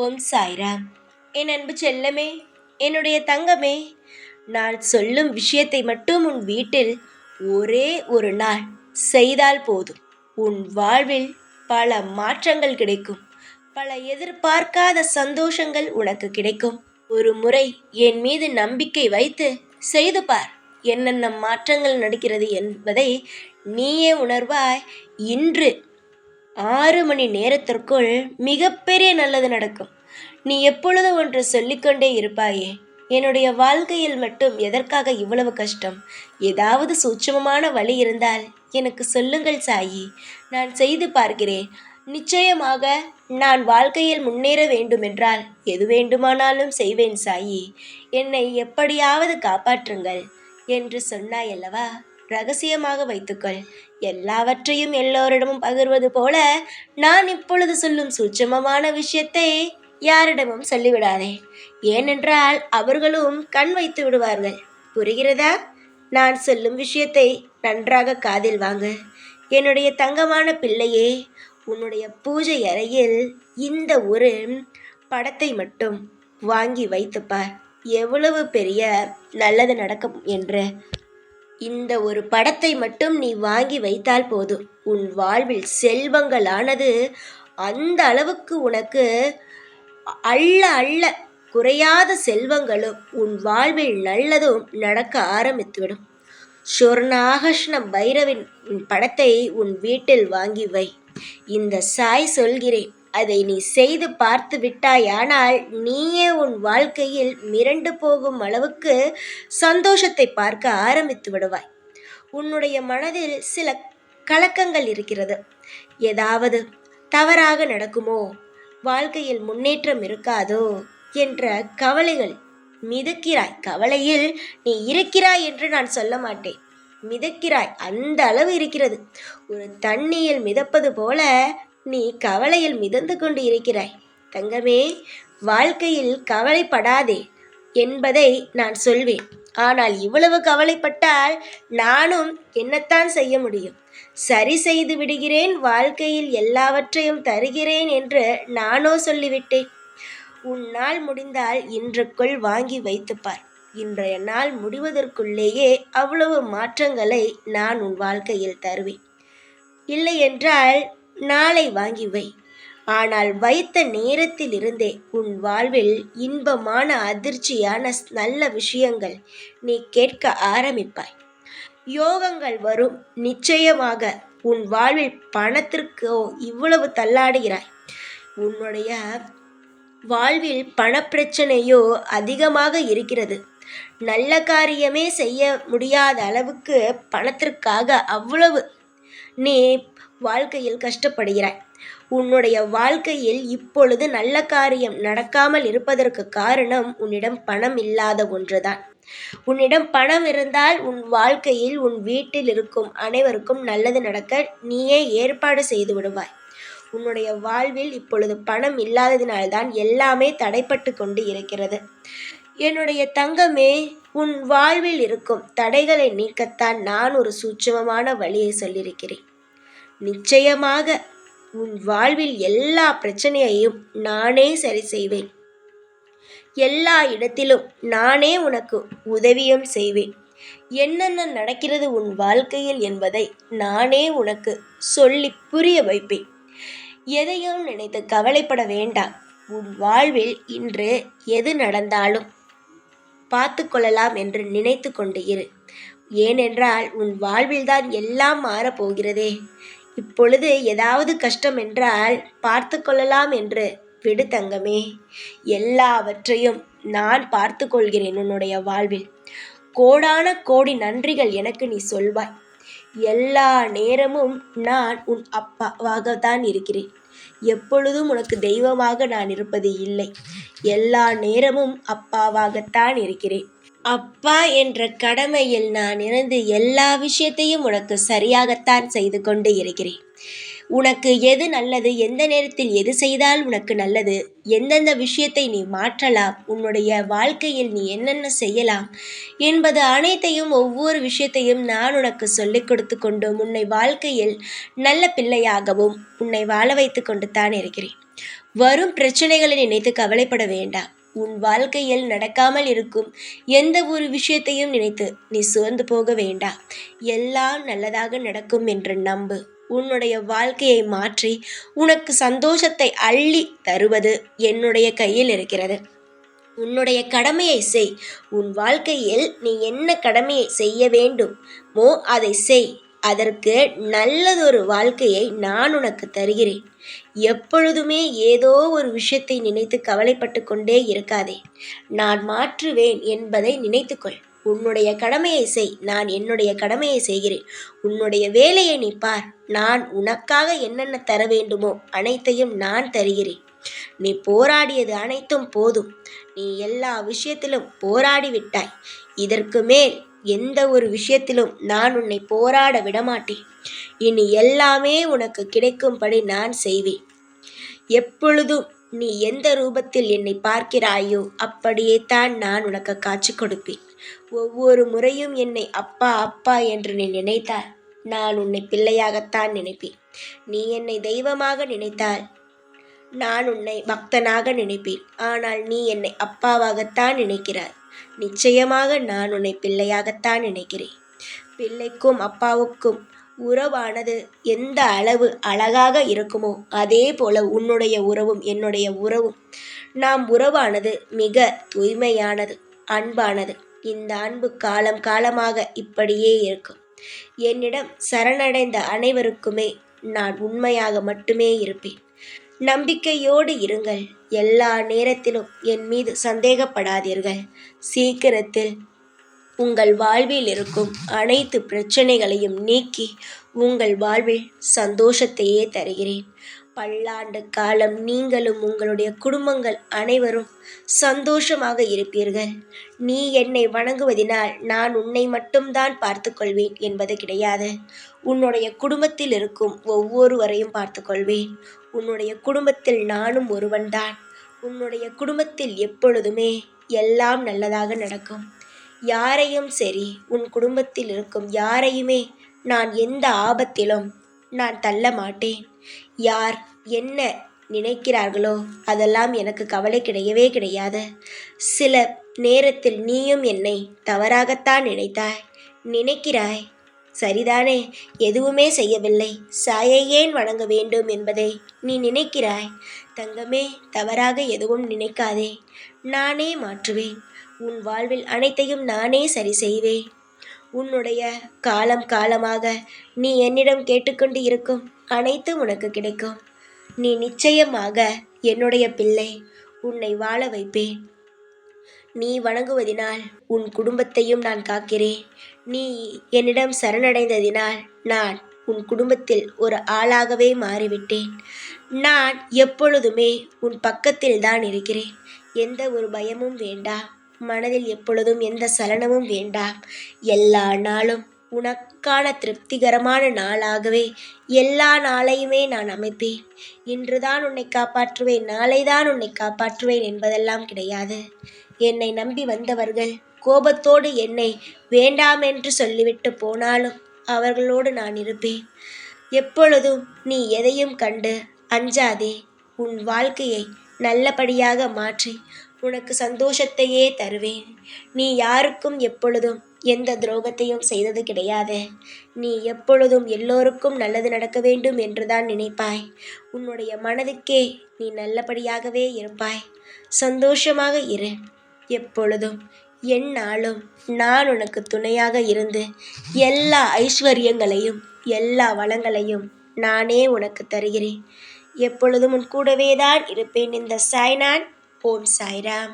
ஓம் சாய்ராம். என் அன்பு செல்லமே, என்னுடைய தங்கமே, நான் சொல்லும் விஷயத்தை மட்டும் உன் வீட்டில் ஒரே ஒரு நாள் செய்தால் போதும். உன் வாழ்வில் பல மாற்றங்கள் கிடைக்கும். பல எதிர்பார்க்காத சந்தோஷங்கள் உனக்கு கிடைக்கும். ஒரு முறை என் மீது நம்பிக்கை வைத்து செய்து பார். என்னென்ன மாற்றங்கள் நடக்கிறது என்பதை நீயே உணர்வாய். இன்று 6 மணி நேரத்திற்குள் மிகப்பெரிய நல்லது நடக்கும். நீ எப்பொழுது ஒன்று சொல்லிக்கொண்டே இருப்பாயே, என்னுடைய வாழ்க்கையில் மட்டும் எதற்காக இவ்வளவு கஷ்டம்? ஏதாவது சூட்சமமான வழி இருந்தால் எனக்கு சொல்லுங்கள் சாயி, நான் செய்து பார்க்கிறேன். நிச்சயமாக நான் வாழ்க்கையில் முன்னேற வேண்டுமென்றால் எது வேண்டுமானாலும் செய்வேன் சாயி, என்னை எப்படியாவது காப்பாற்றுங்கள் என்று சொன்னாயல்லவா? ரகசியமாக வைத்துக்கொள். எல்லாவற்றையும் எல்லோரிடமும் பகிர்வது போல நான் இப்பொழுது சொல்லும் சூட்சமமான விஷயத்தை யாரிடமும் சொல்லிவிடாதே. ஏனென்றால் அவர்களும் கண் வைத்து விடுவார்கள். புரிகிறதா? நான் சொல்லும் விஷயத்தை நன்றாக காதில் வாங்கு. என்னுடைய தங்கமான பிள்ளையே, உன்னுடைய பூஜை அறையில் இந்த ஒரு படத்தை மட்டும் வாங்கி வைத்துப்பார். எவ்வளவு பெரிய நல்லது நடக்கும் என்று. இந்த ஒரு படத்தை மட்டும் நீ வாங்கி வைத்தால் போதும். உன் வாழ்வில் செல்வங்களானது அந்த அளவுக்கு உனக்கு அள்ள அள்ள குறையாத செல்வங்களும் உன் வாழ்வில் நல்லதும் நடக்க ஆரம்பித்துவிடும். சொர்ணாகர்ஷ்ண பைரவின் படத்தை உன் வீட்டில் வாங்கி வை. இந்த சாய் சொல்கிறேன், அதை நீ செய்து பார்த்து விட்டாயானால் நீயே உன் வாழ்க்கையில் மிரண்டு போகும் அளவுக்கு சந்தோஷத்தை பார்க்க ஆரம்பித்து விடுவாய். உன்னுடைய மனதில் சில கலக்கங்கள் இருக்கிறது. ஏதாவது தவறாக நடக்குமோ, வாழ்க்கையில் முன்னேற்றம் இருக்காதோ என்ற கவலைகள் மிதக்கிறாய். கவலையில் நீ இருக்கிறாய் என்று நான் சொல்ல மாட்டேன், மிதக்கிறாய். அந்த அளவு இருக்கிறது. ஒரு தண்ணியில் மிதப்பது போல நீ கவலையில் மிதந்து கொண்டு இருக்கிறாய். தங்கமே, வாழ்க்கையில் கவலைப்படாதே என்பதை நான் சொல்வேன். ஆனால் இவ்வளவு கவலைப்பட்டால் நானும் என்னத்தான் செய்ய முடியும்? சரி செய்து விடுகிறேன், வாழ்க்கையில் எல்லாவற்றையும் தருகிறேன் என்று நானோ சொல்லிவிட்டேன். உன்னால் முடிந்தால் இன்றுக்குள் வாங்கி வைத்துப்பார். இன்றைய நாள் முடிவதற்குள்ளேயே அவ்வளவு மாற்றங்களை நான் உன் வாழ்க்கையில் தருவேன். இல்லை என்றால் நாளை வாங்கி வை. ஆனால் வைத்த நேரத்தில் இருந்தே உன் வாழ்வில் இன்பமான அதிர்ச்சியான நல்ல விஷயங்கள் நீ கேட்க ஆரம்பிப்பாய். யோகங்கள் வரும். நிச்சயமாக உன் வாழ்வில் பணத்திற்கோ இவ்வளவு தள்ளாடுகிறாய். உன்னுடைய வாழ்வில் பணப்பிரச்சனையோ அதிகமாக இருக்கிறது. நல்ல காரியமே செய்ய முடியாத அளவுக்கு பணத்திற்காக அவ்வளவு நீ வாழ்க்கையில் கஷ்டப்படுகிறாய். உன்னுடைய வாழ்க்கையில் இப்பொழுது நல்ல காரியம் நடக்காமல் இருப்பதற்கு காரணம் உன்னிடம் பணம் இல்லாத ஒன்றுதான். உன்னிடம் பணம் இருந்தால் உன் வாழ்க்கையில் உன் வீட்டில் இருக்கும் அனைவருக்கும் நல்லது நடக்க நீயே ஏற்பாடு செய்து விடுவாய். உன்னுடைய வாழ்வில் இப்பொழுது பணம் இல்லாததினால்தான் எல்லாமே தடைப்பட்டு கொண்டு இருக்கிறது. என்னுடைய தங்கமே, உன் வாழ்வில் இருக்கும் தடைகளை நீக்கத்தான் நான் ஒரு சூட்சமமான வழியை சொல்லியிருக்கிறேன். நிச்சயமாக உன் வாழ்வில் எல்லா பிரச்சனையையும் நானே சரி செய்வேன். எல்லா இடத்திலும் நானே உனக்கு உதவியும் செய்வேன். என்னென்ன நடக்கிறது உன் வாழ்க்கையில் என்பதை நானே உனக்கு சொல்லி புரிய வைப்பேன். எதையும் நினைத்து கவலைப்பட வேண்டாம். உன் வாழ்வில் இன்று எது நடந்தாலும் பார்த்து கொள்ளலாம் என்று நினைத்து கொண்டு இரு. ஏனென்றால் உன் வாழ்வில்தான் எல்லாம் மாறப்போகிறதே. இப்பொழுது ஏதாவது கஷ்டம் என்றால் பார்த்து கொள்ளலாம் என்று விடு தங்கமே. எல்லாவற்றையும் நான் பார்த்து கொள்கிறேன். உன்னுடைய வாழ்வில் கோடான கோடி நன்றிகள் எனக்கு நீ சொல்வாய். எல்லா நேரமும் நான் உன் அப்பாவாகத்தான் இருக்கிறேன். எப்பொழுதும் உனக்கு தெய்வமாக நான் இருப்பது இல்லை. எல்லா நேரமும் அப்பாவாகத்தான் இருக்கிறேன். அப்பா என்ற கடமையில் நான் இருந்து எல்லா விஷயத்தையும் உனக்கு சரியாகத்தான் செய்து கொண்டு இருக்கிறேன். உனக்கு எது நல்லது, எந்த நேரத்தில் எது செய்தால் உனக்கு நல்லது, எந்தெந்த விஷயத்தை நீ மாற்றலாம், உன்னுடைய வாழ்க்கையில் நீ என்னென்ன செய்யலாம் என்பது அனைத்தையும், ஒவ்வொரு விஷயத்தையும் நான் உனக்கு சொல்லிக் கொடுத்து கொண்டும் உன்னை வாழ்க்கையில் நல்ல பிள்ளையாகவும் உன்னை வாழ வைத்து கொண்டு தான் இருக்கிறேன். வரும் பிரச்சனைகளை நினைத்து கவலைப்பட வேண்டாம். உன் வாழ்க்கையில் நடக்காமல் இருக்கும் எந்த ஒரு விஷயத்தையும் நினைத்து நீ சோர்ந்து போக வேண்டாம். எல்லாம் நல்லதாக நடக்கும் என்று நம்பு. உன்னுடைய வாழ்க்கையை மாற்றி உனக்கு சந்தோஷத்தை அள்ளி தருவது என்னுடைய கையில் இருக்கிறது. உன்னுடைய கடமையை செய். உன் வாழ்க்கையில் நீ என்ன கடமையை செய்ய வேண்டுமோ அதை செய். அதற்கு நல்லதொரு வாழ்க்கையை நான் உனக்கு தருகிறேன். எப்பொழுதுமே ஏதோ ஒரு விஷயத்தை நினைத்து கவலைப்பட்டு கொண்டே இருக்காதே. நான் மாற்றுவேன் என்பதை நினைத்துக்கொள். உன்னுடைய கடமையை செய். நான் என்னுடைய கடமையை செய்கிறேன். உன்னுடைய வேலையை நீ பார். நான் உனக்காக என்னென்ன தர வேண்டுமோ அனைத்தையும் நான் தருகிறேன். நீ போராடியது அனைத்தும் போதும். நீ எல்லா விஷயத்திலும் போராடி விட்டாய். இதற்கு மேல் எந்த ஒரு விஷயத்திலும் நான் உன்னை போராட விடமாட்டேன். இனி எல்லாமே உனக்கு கிடைக்கும்படி நான் செய்வேன். எப்பொழுதும் நீ எந்த ரூபத்தில் என்னை பார்க்கிறாயோ அப்படியே தான் நான் உனக்கு காட்சி கொடுப்பேன். ஒவ்வொரு முறையும் என்னை அப்பா அப்பா என்று நீ நினைத்தால் நான் உன்னை பிள்ளையாகத்தான் நினைப்பேன். நீ என்னை தெய்வமாக நினைத்தால் நான் உன்னை பக்தனாக நினைப்பேன். ஆனால் நீ என்னை அப்பாவாகத்தான் நினைக்கிறாய். நிச்சயமாக நான் உன்னை பிள்ளையாகத்தான் நினைக்கிறேன். பிள்ளைக்கும் அப்பாவுக்கும் உறவானது எந்த அளவு அழகாக இருக்குமோ அதே போல உன்னுடைய உறவும் என்னுடைய உறவும் நாம் உறவானது மிக தூய்மையானது, அன்பானது. இந்த அன்பு காலம் காலமாக இப்படியே இருக்கும். என்னிடம் சரணடைந்த அனைவருக்குமே நான் உண்மையாக மட்டுமே இருப்பேன். நம்பிக்கையோடு இருங்கள். எல்லா நேரத்திலும் என் மீது சந்தேகப்படாதீர்கள். சீக்கிரத்தில் உங்கள் வாழ்வில் இருக்கும் அனைத்து பிரச்சனைகளையும் நீக்கி உங்கள் வாழ்வில் சந்தோஷத்தையே தருகிறேன். பல்லாண்டு காலம் நீங்களும் உங்களுடைய குடும்பங்கள் அனைவரும் சந்தோஷமாக இருப்பீர்கள். நீ என்னை வணங்குவதினால் நான் உன்னை மட்டும்தான் பார்த்து கொள்வேன் என்பது கிடையாது. உன்னுடைய குடும்பத்தில் இருக்கும் ஒவ்வொருவரையும் பார்த்து கொள்வேன். உன்னுடைய குடும்பத்தில் நானும் ஒருவன்தான். உன்னுடைய குடும்பத்தில் எப்பொழுதுமே எல்லாம் நல்லதாக நடக்கும். யாரையும் சரி, உன் குடும்பத்தில் இருக்கும் யாரையுமே நான் எந்த ஆபத்திலும் நான் தள்ள மாட்டேன். யார் என்ன நினைக்கிறார்களோ அதெல்லாம் எனக்கு கவலை கிடையவே கிடையாது. சில நேரத்தில் நீயும் என்னை தவறாகத்தான் நினைக்கிறாய். சரிதானே? எதுவுமே செய்யவில்லை, சாயை ஏன் வணங்க வேண்டும் என்பதை நீ நினைக்கிறாய். தங்கமே, தவறாக எதுவும் நினைக்காதே. நானே மாற்றுவேன். உன் வாழ்வில் அனைத்தையும் நானே சரி செய்வேன். உன்னுடைய காலம் காலமாக நீ என்னிடம் கேட்டுக்கொண்டு இருக்கும் அனைத்தும் உனக்கு கிடைக்கும். நீ நிச்சயமாக என்னுடைய பிள்ளை. உன்னை வாழ வைப்பேன். நீ வணங்குவதினால் உன் குடும்பத்தையும் நான் காக்கிறேன். நீ என்னிடம் சரணடைந்ததினால் நான் உன் குடும்பத்தில் ஒரு ஆளாகவே மாறிவிட்டேன். நான் எப்பொழுதுமே உன் பக்கத்தில் தான் இருக்கிறேன். எந்த ஒரு பயமும் வேண்டாம். மனதில் எப்பொழுதும் எந்த சலனமும் வேண்டாம். எல்லா நாளும் உனக்கான திருப்திகரமான நாளாகவே எல்லா நாளையுமே நான் அமைப்பேன். இன்றுதான் உன்னை காப்பாற்றுவேன், நாளைதான் உன்னை காப்பாற்றுவேன் என்பதெல்லாம் கிடையாது. என்னை நம்பி வந்தவர்கள் கோபத்தோடு என்னை வேண்டாமென்று சொல்லிவிட்டு போனாலும் அவர்களோடு நான் இருப்பேன். எப்பொழுதும் நீ எதையும் கண்டு அஞ்சாதே. உன் வாழ்க்கையை நல்லபடியாக மாற்றி உனக்கு சந்தோஷத்தையே தருவேன். நீ யாருக்கும் எப்பொழுதும் எந்த துரோகத்தையும் செய்தது கிடையாது. நீ எப்பொழுதும் எல்லோருக்கும் நல்லது நடக்க வேண்டும் என்றுதான் நினைப்பாய். உன்னுடைய மனதுக்கே நீ நல்லபடியாகவே இருப்பாய். சந்தோஷமாக இரு. எப்பொழுதும் எந்நாளும் நான் உனக்கு துணையாக இருந்து எல்லா ஐஸ்வர்யங்களையும் எல்லா வளங்களையும் நானே உனக்கு தருகிறேன். எப்பொழுதும் உன் கூடவே தான் இருப்பேன். இந்த சாய்நான். ஓம் சாய்ராம்.